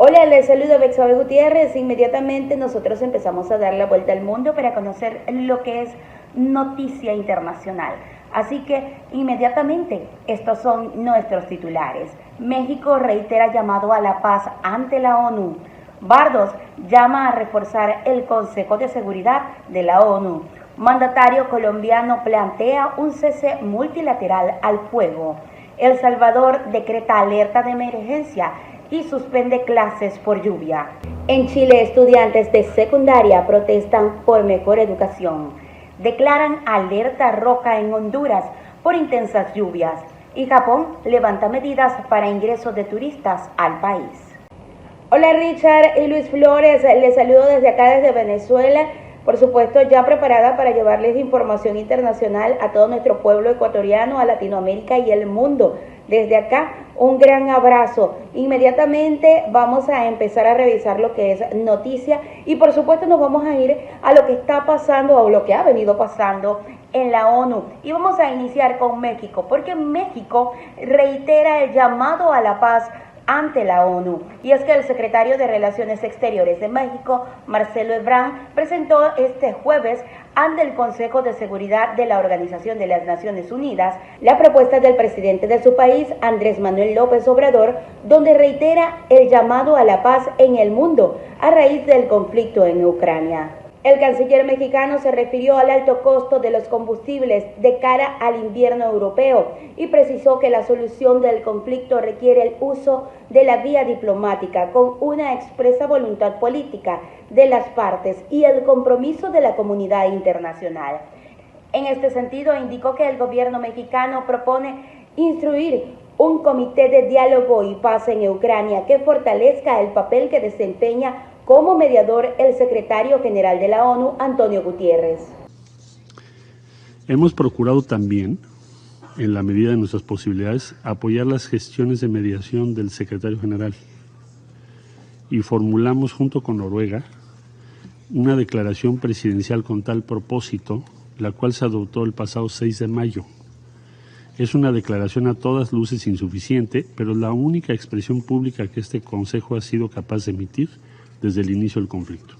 Hola, les saludo Bexabe Gutiérrez. Inmediatamente nosotros empezamos a dar la vuelta al mundo para conocer lo que es noticia internacional. Así que inmediatamente estos son nuestros titulares. México reitera llamado a la paz ante la ONU. Bardos llama a reforzar el Consejo de Seguridad de la ONU. Mandatario colombiano plantea un cese multilateral al fuego. El Salvador decreta alerta de emergencia y suspende clases por lluvia. En Chile, estudiantes de secundaria protestan por mejor educación. Declaran alerta roja en Honduras por intensas lluvias. Y Japón levanta medidas para ingreso de turistas al país. Hola Richard y Luis Flores, les saludo desde acá, desde Venezuela. Por supuesto, ya preparada para llevarles información internacional a todo nuestro pueblo ecuatoriano, a Latinoamérica y el mundo. Desde acá, un gran abrazo. Inmediatamente vamos a empezar a revisar lo que es noticia y por supuesto nos vamos a ir a lo que está pasando o lo que ha venido pasando en la ONU. Y vamos a iniciar con México, porque México reitera el llamado a la paz ante la ONU. Y es que el secretario de Relaciones Exteriores de México, Marcelo Ebrard, presentó este jueves ante el Consejo de Seguridad de la Organización de las Naciones Unidas la propuesta del presidente de su país, Andrés Manuel López Obrador, donde reitera el llamado a la paz en el mundo a raíz del conflicto en Ucrania. El canciller mexicano se refirió al alto costo de los combustibles de cara al invierno europeo y precisó que la solución del conflicto requiere el uso de la vía diplomática con una expresa voluntad política de las partes y el compromiso de la comunidad internacional. En este sentido, indicó que el gobierno mexicano propone instruir un comité de diálogo y paz en Ucrania que fortalezca el papel que desempeña como mediador el secretario general de la ONU, Antonio Guterres. Hemos procurado también, en la medida de nuestras posibilidades, apoyar las gestiones de mediación del secretario general y formulamos junto con Noruega una declaración presidencial con tal propósito, la cual se adoptó el pasado 6 de mayo. Es una declaración a todas luces insuficiente, pero la única expresión pública que este Consejo ha sido capaz de emitir desde el inicio del conflicto.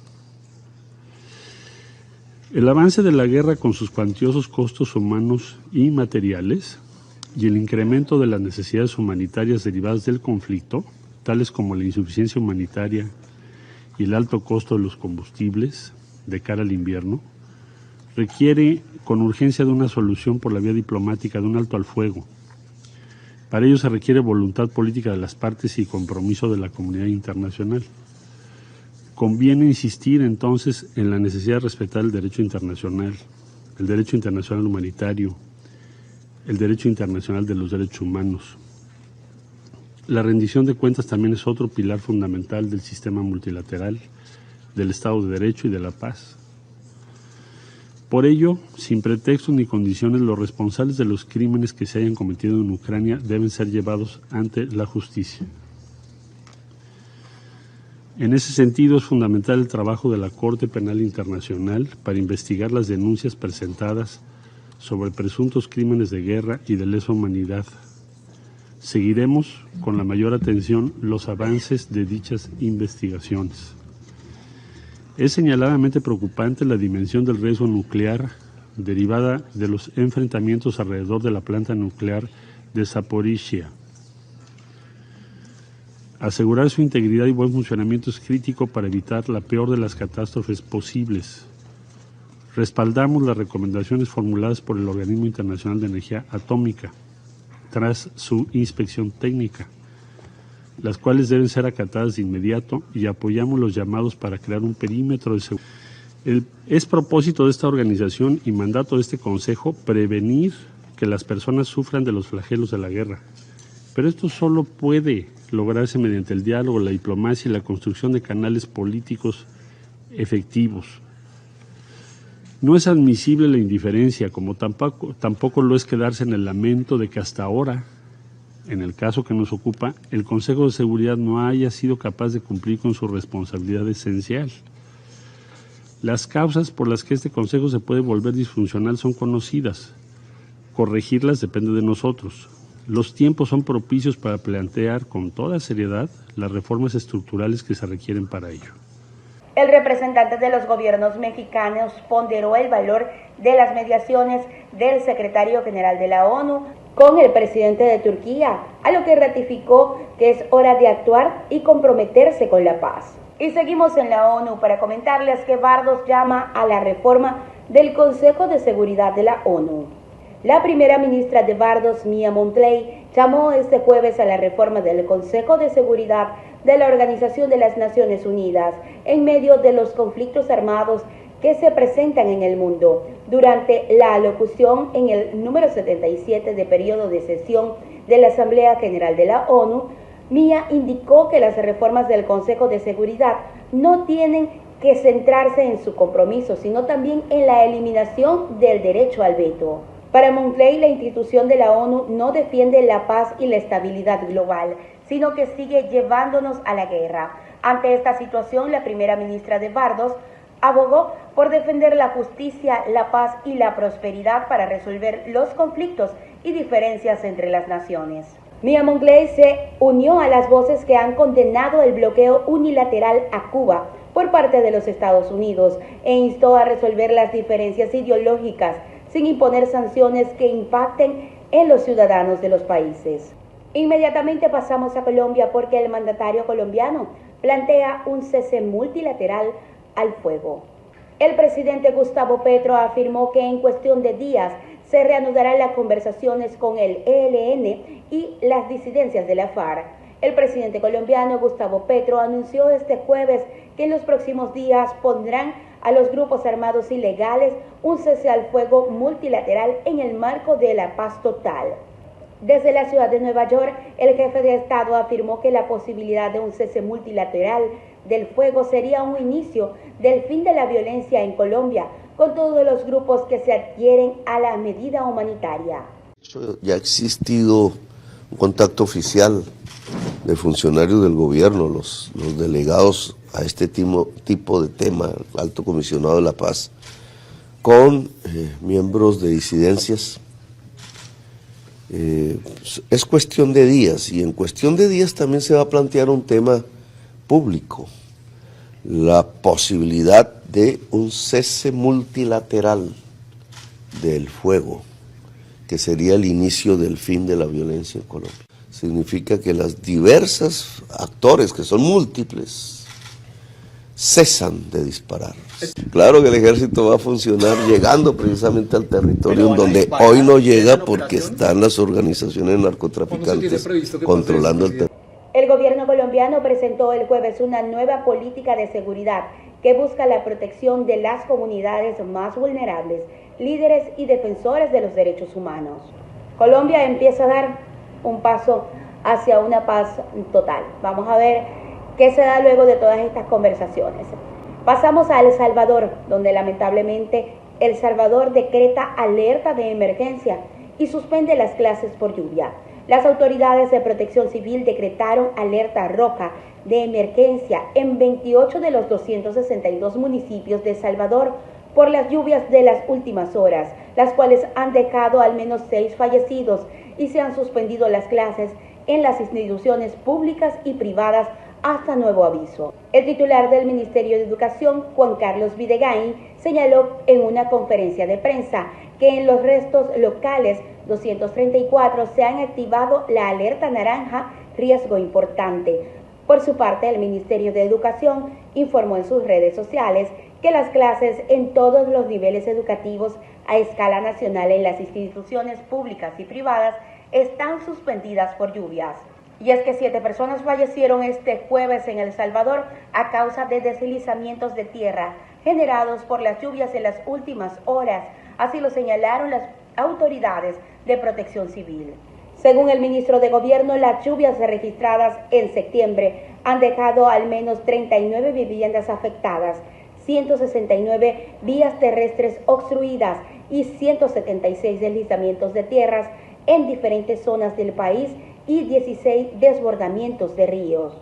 El avance de la guerra con sus cuantiosos costos humanos y materiales y el incremento de las necesidades humanitarias derivadas del conflicto, tales como la insuficiencia humanitaria y el alto costo de los combustibles de cara al invierno, requiere con urgencia de una solución por la vía diplomática, de un alto al fuego. Para ello se requiere voluntad política de las partes y compromiso de la comunidad internacional. Conviene insistir entonces en la necesidad de respetar el derecho internacional humanitario, el derecho internacional de los derechos humanos. La rendición de cuentas también es otro pilar fundamental del sistema multilateral, del Estado de Derecho y de la paz. Por ello, sin pretextos ni condiciones, los responsables de los crímenes que se hayan cometido en Ucrania deben ser llevados ante la justicia. En ese sentido, es fundamental el trabajo de la Corte Penal Internacional para investigar las denuncias presentadas sobre presuntos crímenes de guerra y de lesa humanidad. Seguiremos con la mayor atención los avances de dichas investigaciones. Es señaladamente preocupante la dimensión del riesgo nuclear derivada de los enfrentamientos alrededor de la planta nuclear de Zaporizhia. Asegurar su integridad y buen funcionamiento es crítico para evitar la peor de las catástrofes posibles. Respaldamos las recomendaciones formuladas por el Organismo Internacional de Energía Atómica tras su inspección técnica, las cuales deben ser acatadas de inmediato, y apoyamos los llamados para crear un perímetro de seguridad. Es propósito de esta organización y mandato de este Consejo prevenir que las personas sufran de los flagelos de la guerra. Pero esto solo puede lograrse mediante el diálogo, la diplomacia y la construcción de canales políticos efectivos. No es admisible la indiferencia, como tampoco lo es quedarse en el lamento de que hasta ahora, en el caso que nos ocupa, el Consejo de Seguridad no haya sido capaz de cumplir con su responsabilidad esencial. Las causas por las que este Consejo se puede volver disfuncional son conocidas. Corregirlas depende de nosotros. Los tiempos son propicios para plantear con toda seriedad las reformas estructurales que se requieren para ello. El representante de los gobiernos mexicanos ponderó el valor de las mediaciones del secretario general de la ONU con el presidente de Turquía, a lo que ratificó que es hora de actuar y comprometerse con la paz. Y seguimos en la ONU para comentarles que Bardos llama a la reforma del Consejo de Seguridad de la ONU. La primera ministra de Bardos, Mia Mottley, llamó este jueves a la reforma del Consejo de Seguridad de la Organización de las Naciones Unidas en medio de los conflictos armados que se presentan en el mundo. Durante la alocución en el número 77 de periodo de sesión de la Asamblea General de la ONU, Mia indicó que las reformas del Consejo de Seguridad no tienen que centrarse en su compromiso, sino también en la eliminación del derecho al veto. Para Mottley, la institución de la ONU no defiende la paz y la estabilidad global, sino que sigue llevándonos a la guerra. Ante esta situación, la primera ministra de Bardos abogó por defender la justicia, la paz y la prosperidad para resolver los conflictos y diferencias entre las naciones. Mia Mottley se unió a las voces que han condenado el bloqueo unilateral a Cuba por parte de los Estados Unidos e instó a resolver las diferencias ideológicas sin imponer sanciones que impacten en los ciudadanos de los países. Inmediatamente pasamos a Colombia porque el mandatario colombiano plantea un cese multilateral al fuego. El presidente Gustavo Petro afirmó que en cuestión de días se reanudarán las conversaciones con el ELN y las disidencias de la FARC. El presidente colombiano Gustavo Petro anunció este jueves que en los próximos días pondrán a los grupos armados ilegales un cese al fuego multilateral en el marco de la paz total. Desde la ciudad de Nueva York, el jefe de Estado afirmó que la posibilidad de un cese multilateral del fuego sería un inicio del fin de la violencia en Colombia, con todos los grupos que se adhieren a la medida humanitaria. Ya ha existido un contacto oficial de funcionarios del gobierno, los delegados a este tipo de tema, el Alto Comisionado de la Paz, con miembros de disidencias. Es cuestión de días, y en cuestión de días también se va a plantear un tema público, la posibilidad de un cese multilateral del fuego, que sería el inicio del fin de la violencia en Colombia. Significa que las diversas actores, que son múltiples, cesan de disparar. Claro que el ejército va a funcionar llegando precisamente al territorio en donde hoy no llega porque están las organizaciones narcotraficantes controlando el territorio. El gobierno colombiano presentó el jueves una nueva política de seguridad que busca la protección de las comunidades más vulnerables, líderes y defensores de los derechos humanos. Colombia empieza a dar un paso hacia una paz total. Vamos a ver qué se da luego de todas estas conversaciones. Pasamos a El Salvador, donde lamentablemente El Salvador decreta alerta de emergencia y suspende las clases por lluvia. Las autoridades de protección civil decretaron alerta roja de emergencia en 28 de los 262 municipios de El Salvador por las lluvias de las últimas horas, las cuales han dejado al menos 6 fallecidos y se han suspendido las clases en las instituciones públicas y privadas hasta nuevo aviso. El titular del Ministerio de Educación, Juan Carlos Videgain, señaló en una conferencia de prensa que en los restos locales 234 se han activado la alerta naranja, riesgo importante. Por su parte, el Ministerio de Educación informó en sus redes sociales que las clases en todos los niveles educativos a escala nacional en las instituciones públicas y privadas están suspendidas por lluvias. Y es que 7 personas fallecieron este jueves en El Salvador a causa de deslizamientos de tierra generados por las lluvias en las últimas horas, así lo señalaron las autoridades de protección civil. Según el ministro de Gobierno, las lluvias registradas en septiembre han dejado al menos 39 viviendas afectadas, 169 vías terrestres obstruidas y 176 deslizamientos de tierras en diferentes zonas del país y 16 desbordamientos de ríos.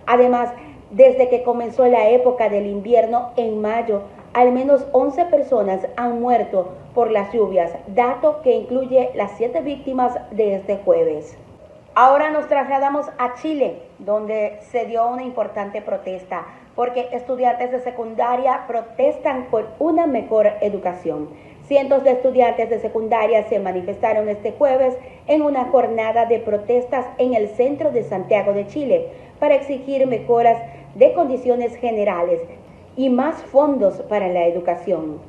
Además, desde que comenzó la época del invierno en mayo, al menos 11 personas han muerto por las lluvias, dato que incluye las 7 víctimas de este jueves. Ahora nos trasladamos a Chile, donde se dio una importante protesta, porque estudiantes de secundaria protestan por una mejor educación. Cientos de estudiantes de secundaria se manifestaron este jueves en una jornada de protestas en el centro de Santiago de Chile para exigir mejoras de condiciones generales y más fondos para la educación.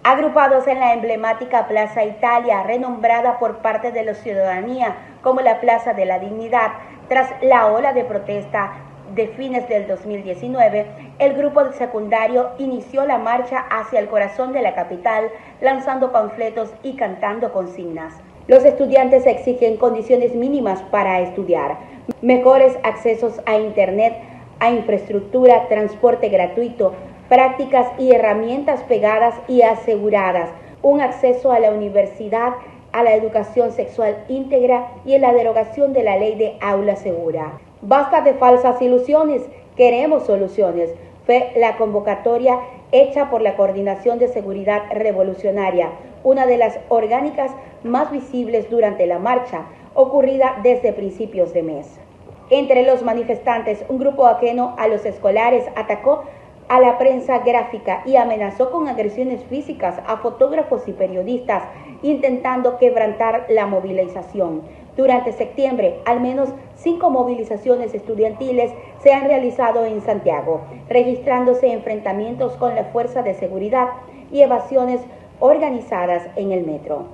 Agrupados en la emblemática Plaza Italia, renombrada por parte de la ciudadanía como la Plaza de la Dignidad, tras la ola de protesta de fines del 2019, el grupo de secundario inició la marcha hacia el corazón de la capital, lanzando panfletos y cantando consignas. Los estudiantes exigen condiciones mínimas para estudiar, mejores accesos a Internet, a infraestructura, transporte gratuito, prácticas y herramientas pegadas y aseguradas, un acceso a la universidad, a la educación sexual íntegra y en la derogación de la ley de aula segura. Basta de falsas ilusiones, queremos soluciones. Fue la convocatoria hecha por la Coordinación de Seguridad Revolucionaria, una de las orgánicas más visibles durante la marcha, ocurrida desde principios de mes. Entre los manifestantes, un grupo ajeno a los escolares atacó a la prensa gráfica y amenazó con agresiones físicas a fotógrafos y periodistas, intentando quebrantar la movilización. Durante septiembre, al menos 5 movilizaciones estudiantiles se han realizado en Santiago, registrándose enfrentamientos con la fuerza de seguridad y evasiones organizadas en el metro.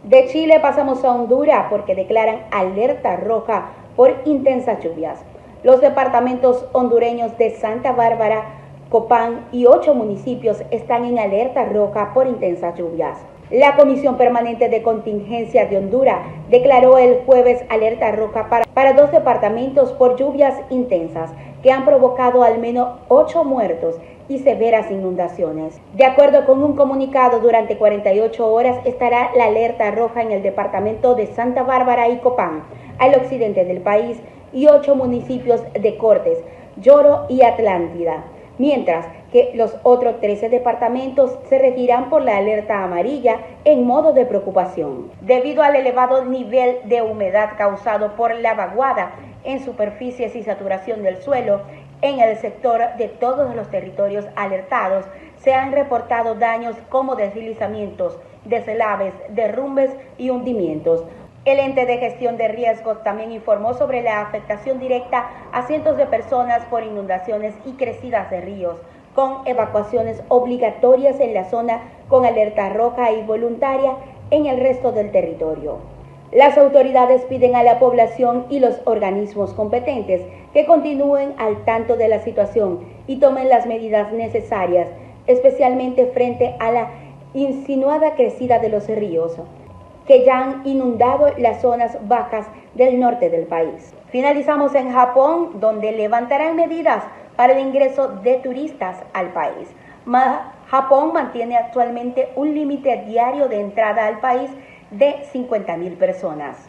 De Chile pasamos a Honduras porque declaran alerta roja por intensas lluvias. Los departamentos hondureños de Santa Bárbara, Copán y 8 municipios están en alerta roja por intensas lluvias. La Comisión Permanente de Contingencia de Honduras declaró el jueves alerta roja para 2 departamentos por lluvias intensas que han provocado al menos 8 muertos y severas inundaciones. De acuerdo con un comunicado, durante 48 horas estará la alerta roja en el departamento de Santa Bárbara y Copán, al occidente del país, y 8 municipios de Cortes, Lloro y Atlántida, mientras que los otros 13 departamentos se regirán por la alerta amarilla en modo de preocupación. Debido al elevado nivel de humedad causado por la vaguada en superficies y saturación del suelo, en el sector de todos los territorios alertados se han reportado daños como deslizamientos, deslaves, derrumbes y hundimientos. El ente de gestión de riesgos también informó sobre la afectación directa a cientos de personas por inundaciones y crecidas de ríos, con evacuaciones obligatorias en la zona con alerta roja y voluntaria en el resto del territorio. Las autoridades piden a la población y los organismos competentes que continúen al tanto de la situación y tomen las medidas necesarias, especialmente frente a la insinuada crecida de los ríos, que ya han inundado las zonas bajas del norte del país. Finalizamos en Japón, donde levantarán medidas para el ingreso de turistas al país. Japón mantiene actualmente un límite diario de entrada al país de 50.000 personas.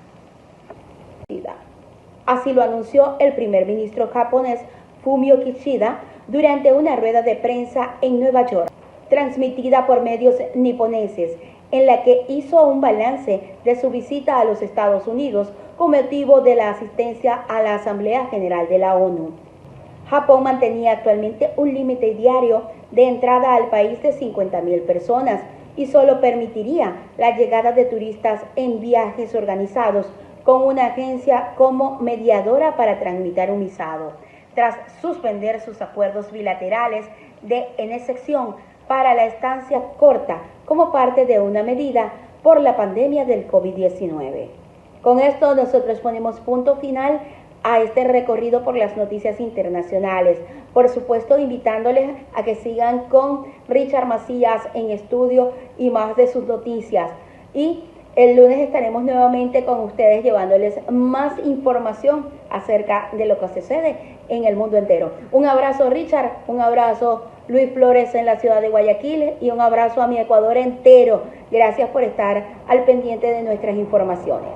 Así lo anunció el primer ministro japonés Fumio Kishida durante una rueda de prensa en Nueva York, transmitida por medios niponeses, en la que hizo un balance de su visita a los Estados Unidos con motivo de la asistencia a la Asamblea General de la ONU. Japón mantenía actualmente un límite diario de entrada al país de 50.000 personas y solo permitiría la llegada de turistas en viajes organizados con una agencia como mediadora para tramitar un visado, tras suspender sus acuerdos bilaterales en excepción para la estancia corta como parte de una medida por la pandemia del COVID-19. Con esto nosotros ponemos punto final a este recorrido por las noticias internacionales. Por supuesto, invitándoles a que sigan con Richard Macías en estudio y más de sus noticias. Y el lunes estaremos nuevamente con ustedes llevándoles más información acerca de lo que sucede en el mundo entero. Un abrazo, Richard, un abrazo, Luis Flores en la ciudad de Guayaquil, y un abrazo a mi Ecuador entero. Gracias por estar al pendiente de nuestras informaciones.